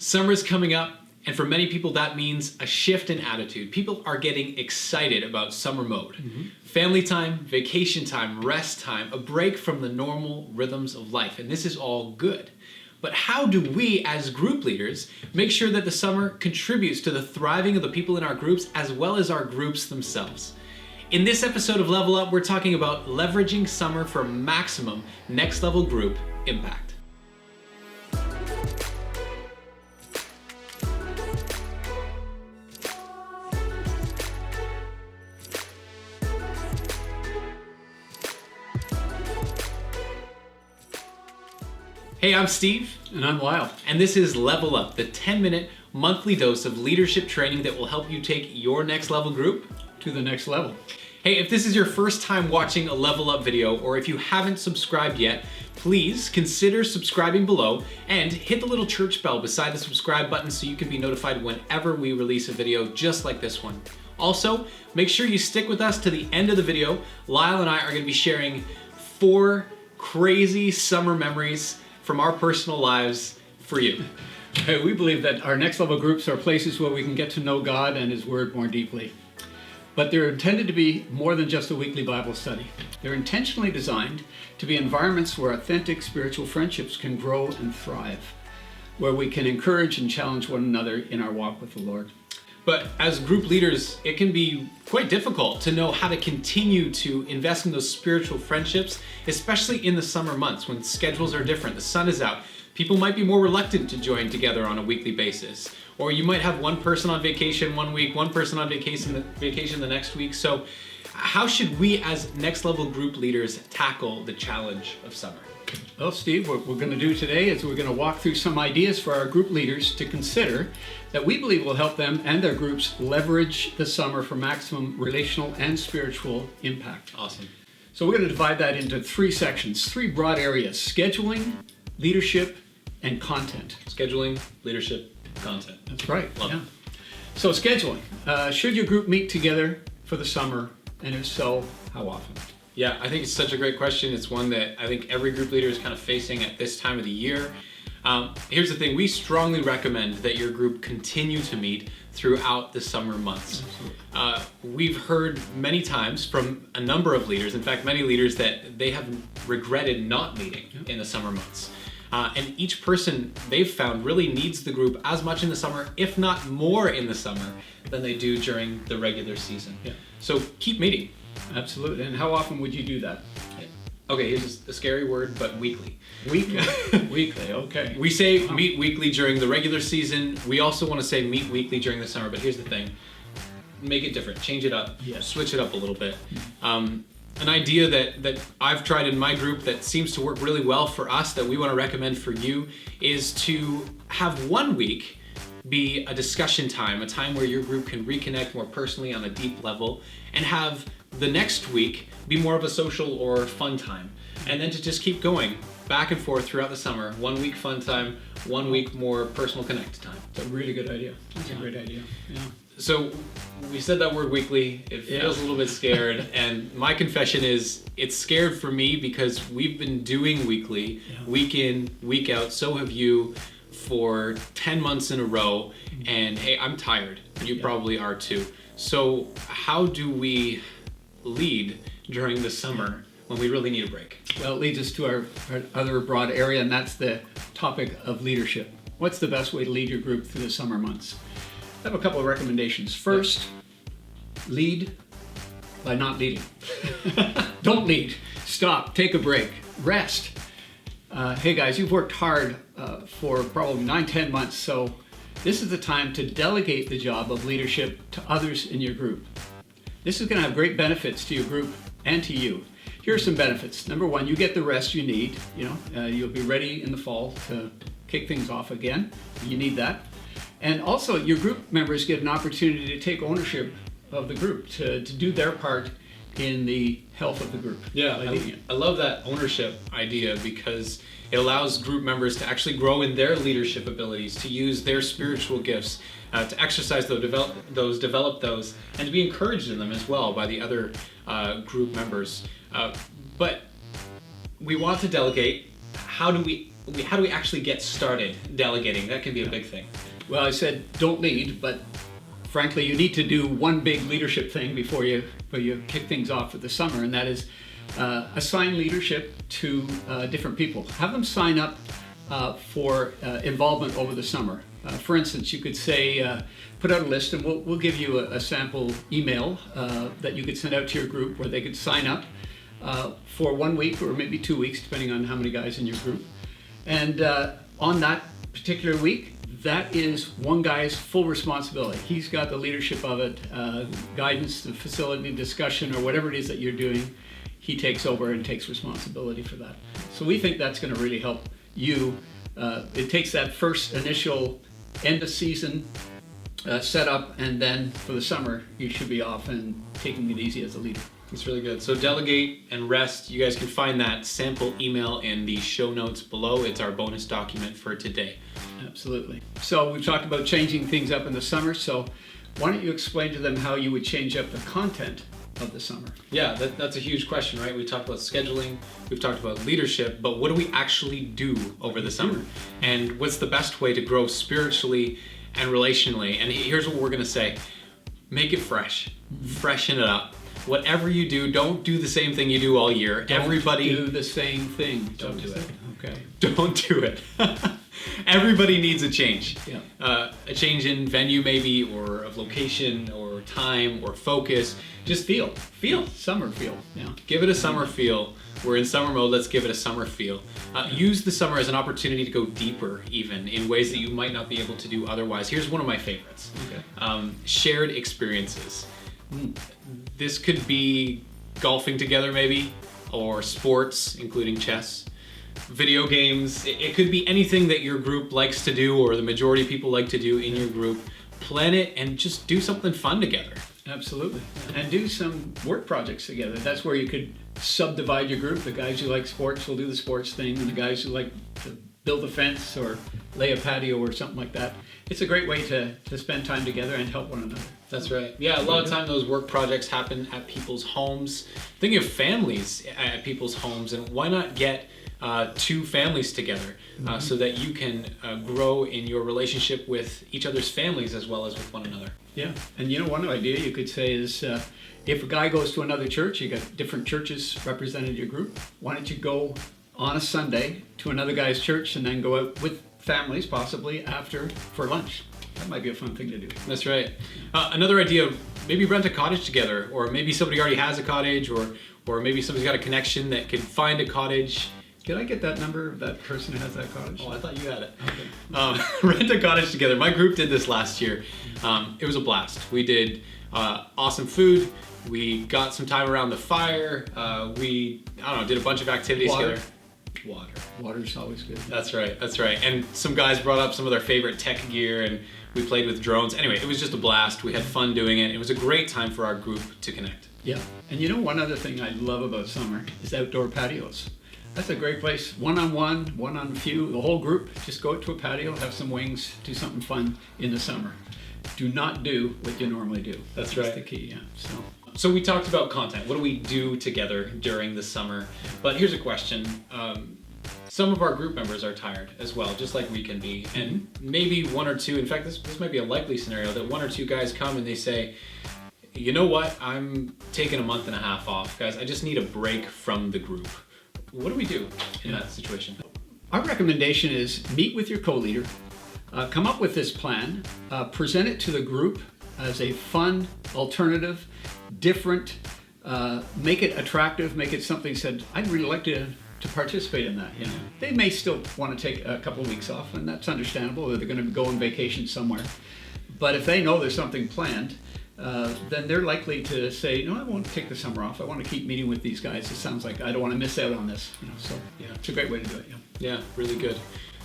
Summer's coming up, and for many people that means a shift in attitude. People are getting excited about summer mode. Family time, vacation time, rest time, a break from the normal rhythms of life, and this is all good. But how do we, as group leaders, make sure that the summer contributes to the thriving of the people in our groups as well as our groups themselves? In this episode of Level Up, we're talking about leveraging summer for maximum next level group impact. Hey, I'm Steve. And I'm Lyle. And this is Level Up, the 10-minute monthly dose of leadership training that will help you take your next level group To the next level. Hey, if this is your first time watching a Level Up video, or if you haven't subscribed yet, please consider subscribing below and hit the little church bell beside the subscribe button so you can be notified whenever we release a video just like this one. Also, make sure you stick with us to the end of the video. Lyle and I are going to be sharing 4 crazy summer memories from our personal lives for you. We believe that our next level groups are places where we can get to know God and His Word more deeply. But they're intended to be more than just a weekly Bible study. They're intentionally designed to be environments where authentic spiritual friendships can grow and thrive, where we can encourage and challenge one another in our walk with the Lord. But as group leaders, it can be quite difficult to know how to continue to invest in those spiritual friendships, especially in the summer months when schedules are different, the sun is out. People might be more reluctant to join together on a weekly basis. Or you might have one person on vacation one week, one person on vacation the next week. So how should we as next level group leaders tackle the challenge of summer? Well, Steve, what we're going to do today is we're going to walk through some ideas for our group leaders to consider that we believe will help them and their groups leverage the summer for maximum relational and spiritual impact. Awesome. So we're going to divide that into 3 sections, 3 broad areas: scheduling, leadership, and content. Scheduling, leadership, content. That's right. Love it. So scheduling. Should your group meet together for the summer? And if so, how often? Yeah, I think it's such a great question. It's one that I think every group leader is kind of facing at this time of the year. Here's the thing. We strongly recommend that your group continue to meet throughout the summer months. We've heard many times from a number of leaders, in fact, many leaders, that they have regretted not meeting in the summer months. And each person they've found really needs the group as much in the summer, if not more in the summer, than they do during the regular season. Yeah. So keep meeting. Absolutely. And how often would you do that? Okay, here's a scary word, but weekly. Weekly. Weekly, okay. We say meet weekly during the regular season. We also want to say meet weekly during the summer, but here's the thing. Make it different. Change it up. Yes. Switch it up a little bit. An idea that I've tried in my group that seems to work really well for us, that we want to recommend for you, is to have one week be a discussion time, a time where your group can reconnect more personally on a deep level, and have the next week be more of a social or fun time. And then to just keep going back and forth throughout the summer. 1 week fun time, 1 week more personal connect time. It's a really good idea. That's a great idea. Yeah. So we said that word weekly. It feels a little bit scared. And my confession is it's scared for me because we've been doing weekly, week in, week out. So have you, for 10 months in a row. And hey, I'm tired. You probably are too. So how do we lead during the summer when we really need a break? Well, it leads us to our other broad area, and that's the topic of leadership. What's the best way to lead your group through the summer months? I have a couple of recommendations. First, lead by not leading. Don't lead. Stop. Take a break. Rest. Hey guys, you've worked hard for probably 9-10 months, so this is the time to delegate the job of leadership to others in your group. This is going to have great benefits to your group and to you. Here are some benefits. Number 1, you get the rest you need. You'll be ready in the fall to kick things off again. You need that. And also, your group members get an opportunity to take ownership of the group, to do their part in the health of the group. Yeah, I love that ownership idea because it allows group members to actually grow in their leadership abilities, to use their spiritual gifts, to exercise those, develop those, and to be encouraged in them as well by the other group members. But we want to delegate. How do we how do we actually get started delegating? That can be a big thing. Well, I said don't lead, but frankly, you need to do one big leadership thing before you kick things off for the summer, and that is assign leadership to different people. Have them sign up for involvement over the summer. For instance, you could say, put out a list, and we'll give you a sample email that you could send out to your group where they could sign up for 1 week or maybe 2 weeks, depending on how many guys in your group. And on that particular week, that is one guy's full responsibility. He's got the leadership of it, guidance, the facility discussion, or whatever it is that you're doing. He takes over and takes responsibility for that. So we think that's going to really help you. It takes that first initial end of season setup, and then for the summer, you should be off and taking it easy as a leader. It's really good. So delegate and rest. You guys can find that sample email in the show notes below. It's our bonus document for today. Absolutely. So we've talked about changing things up in the summer. So why don't you explain to them how you would change up the content of the summer? Yeah, that's a huge question, right? We talked about scheduling, we've talked about leadership, but what do we actually do over the summer? And what's the best way to grow spiritually and relationally? And here's what we're going to say. Make it fresh. Freshen it up. Whatever you do, don't do the same thing you do all year. Everybody do the same thing. Don't do it. Okay. Don't do it. Everybody needs a change. Yeah. A change in venue maybe, or of location, or time, or focus. Just feel. Summer feel. Yeah. Give it a summer feel. We're in summer mode, let's give it a summer feel. Use the summer as an opportunity to go deeper even in ways that you might not be able to do otherwise. Here's one of my favorites. Okay. Shared experiences. This could be golfing together maybe, or sports, including chess. Video games, it could be anything that your group likes to do, or the majority of people like to do in your group. Plan it and just do something fun together. Absolutely. And do some work projects together. That's where you could subdivide your group. The guys who like sports will do the sports thing, and the guys who like to build a fence or lay a patio or something like that. It's a great way to spend time together and help one another. That's right. Yeah, a lot of time those work projects happen at people's homes. Thinking of families at people's homes, and why not get two families together so that you can grow in your relationship with each other's families as well as with one another. Yeah, and one idea you could say is if a guy goes to another church, you got different churches represented in your group, why don't you go on a Sunday to another guy's church and then go out with families possibly after for lunch? That might be a fun thing to do. That's right. Another idea, maybe rent a cottage together, or maybe somebody already has a cottage, or maybe somebody's got a connection that can find a cottage. Did I get that number of that person who has that cottage? Oh, I thought you had it. Okay. Rent a cottage together. My group did this last year. It was a blast. We did awesome food. We got some time around the fire. We did a bunch of activities together. Water's always good. That's right. And some guys brought up some of their favorite tech gear, and we played with drones. Anyway, it was just a blast. We had fun doing it. It was a great time for our group to connect. Yeah. And one other thing I love about summer is outdoor patios. That's a great place. One-on-one, one-on-few, the whole group. Just go out to a patio, have some wings, do something fun in the summer. Do not do what you normally do. That's right. The key, yeah. So we talked about content. What do we do together during the summer? But here's a question. Some of our group members are tired as well, just like we can be. And maybe one or two, in fact, this might be a likely scenario, that one or two guys come and they say, you know what, I'm taking a month and a half off, guys. I just need a break from the group. What do we do in that situation? Our recommendation is meet with your co-leader, come up with this plan, present it to the group as a fun, alternative, different, make it attractive, make it something said, I'd really like to participate in that. They may still want to take a couple of weeks off, and that's understandable, or they're going to go on vacation somewhere. But if they know there's something planned, then they're likely to say, no, I won't take the summer off. I want to keep meeting with these guys. It sounds like I don't want to miss out on this. So yeah, it's a great way to do it. Yeah, really good.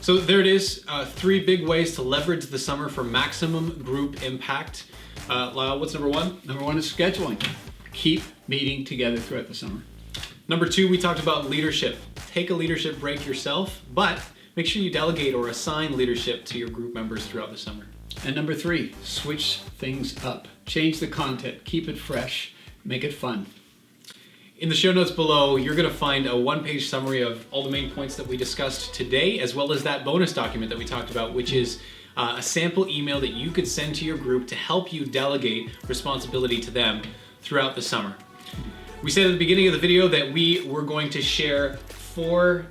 So there it is. 3 big ways to leverage the summer for maximum group impact. Lyle, what's number 1? Number 1 is scheduling. Keep meeting together throughout the summer. Number 2, we talked about leadership. Take a leadership break yourself, but make sure you delegate or assign leadership to your group members throughout the summer. And number 3, switch things up. Change the content, keep it fresh, make it fun. In the show notes below, you're going to find a one-page summary of all the main points that we discussed today, as well as that bonus document that we talked about, which is a sample email that you could send to your group to help you delegate responsibility to them throughout the summer. We said at the beginning of the video that we were going to share 4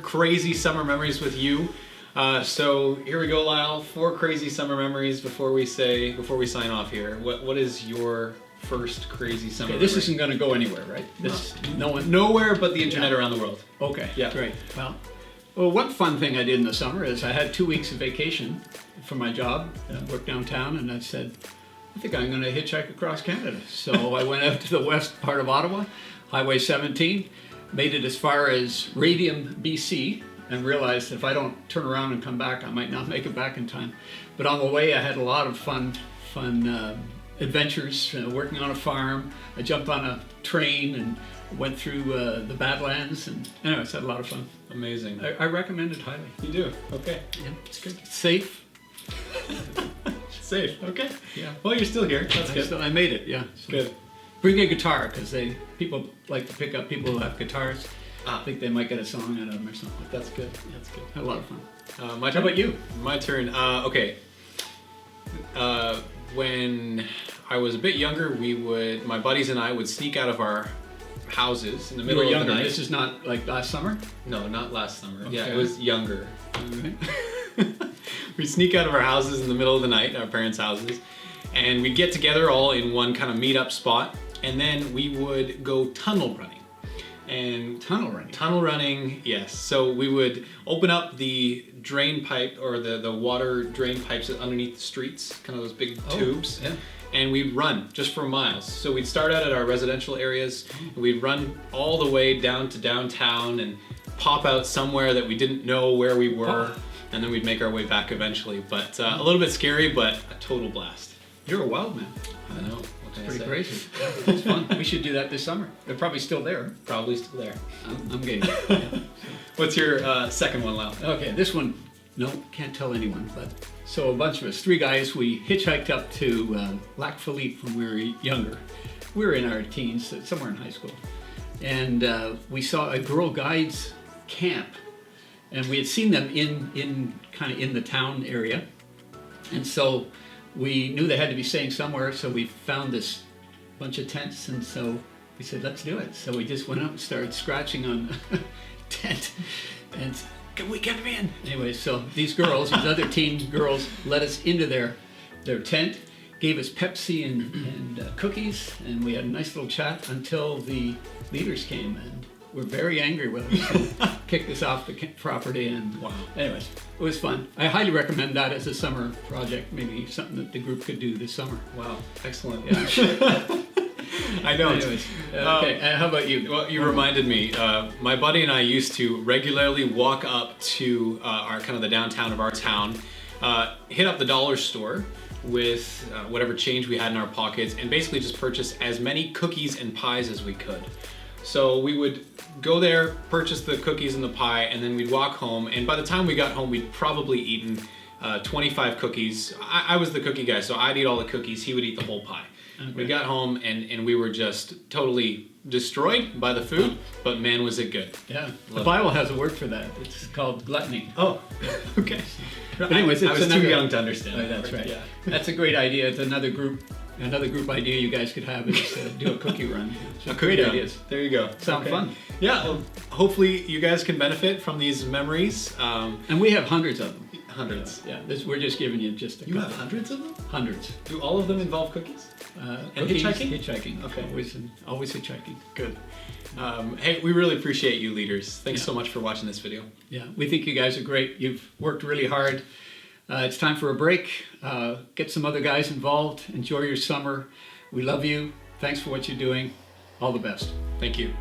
crazy summer memories with you. So here we go, Lyle. 4 crazy summer memories before we sign off here. What is your first crazy summer memory? This isn't going to go anywhere, right? Nowhere but the internet around the world. Okay, yeah. Great. Well, one fun thing I did in the summer is I had 2 weeks of vacation from my job. I worked downtown, and I said, I think I'm going to hitchhike across Canada. So I went out to the west part of Ottawa, Highway 17, made it as far as Radium, BC, and realized if I don't turn around and come back, I might not make it back in time. But on the way, I had a lot of fun adventures, working on a farm. I jumped on a train and went through the Badlands, and anyways, had a lot of fun. Amazing. I recommend it highly. You do? Okay. Yeah, it's good. Safe. Safe. Okay. Yeah. Well, you're still here. That's good. I made it. Yeah. So good. Bring a guitar, because people like to pick up people who have guitars. I think they might get a song out of them or something. That's good. That's good. Had a lot of fun. My turn? How about you? My turn. Okay. When I was a bit younger, my buddies and I would sneak out of our houses in the middle of the night. This is not like last summer? No, not last summer. Okay. Yeah, it was younger. Okay. We'd sneak out of our houses in the middle of the night, our parents' houses, and we'd get together all in one kind of meet-up spot, and then we would go tunnel running. And tunnel running, yes. So we would open up the drain pipe, or the water drain pipes underneath the streets, kind of those big tubes. Yeah. And we'd run just for miles. So we'd start out at our residential areas, and we'd run all the way down to downtown and pop out somewhere that we didn't know where we were, and then we'd make our way back eventually. But a little bit scary, but a total blast. You're a wild man. I know. Pretty crazy. Yeah, it's fun. We should do that this summer. They're probably still there. Probably still there. I'm game. Yeah. What's your second one, Lyle? Okay, this one, no, can't tell anyone. But so a bunch of us, 3 guys, we hitchhiked up to Lac Philippe when we were younger. We were in our teens, somewhere in high school, and we saw a Girl Guides camp, and we had seen them in kind of in the town area, and so we knew they had to be staying somewhere, so we found this bunch of tents, and so we said, let's do it. So we just went up and started scratching on the tent, and can we get them in? Anyway, so these other teen girls, let us into their tent, gave us Pepsi and cookies, and we had a nice little chat until the leaders came and were very angry with us and kicked us off the property. And wow. Anyways, it was fun. I highly recommend that as a summer project, maybe something that the group could do this summer. Wow, excellent. Yeah. I know. Anyways, okay, how about you? Well, you reminded me. My buddy and I used to regularly walk up to our kind of the downtown of our town, hit up the dollar store with whatever change we had in our pockets, and basically just purchase as many cookies and pies as we could. So we would go there, purchase the cookies and the pie, and then we'd walk home. And by the time we got home, we'd probably eaten 25 cookies. I was the cookie guy, so I'd eat all the cookies. He would eat the whole pie. Okay. We got home, and we were just totally destroyed by the food, but man, was it good. Yeah, the Bible has a word for that. It's called gluttony. Oh, okay. But anyways, I was too young to understand. Oh, that's right. Yeah. That's a great idea. It's another group idea you guys could have is do a cookie run. So great ideas. There you go. Sound fun. Yeah. Well, hopefully you guys can benefit from these memories. And we have hundreds of them. Hundreds. Yeah. We're just giving you just a couple. You have hundreds of them? Hundreds. Do all of them involve cookies? And cookies, hitchhiking? Hitchhiking. Okay. Always hitchhiking. Good. Hey, we really appreciate you, leaders. Thanks so much for watching this video. Yeah, we think you guys are great. You've worked really hard. It's time for a break. Get some other guys involved. Enjoy your summer. We love you. Thanks for what you're doing. All the best. Thank you.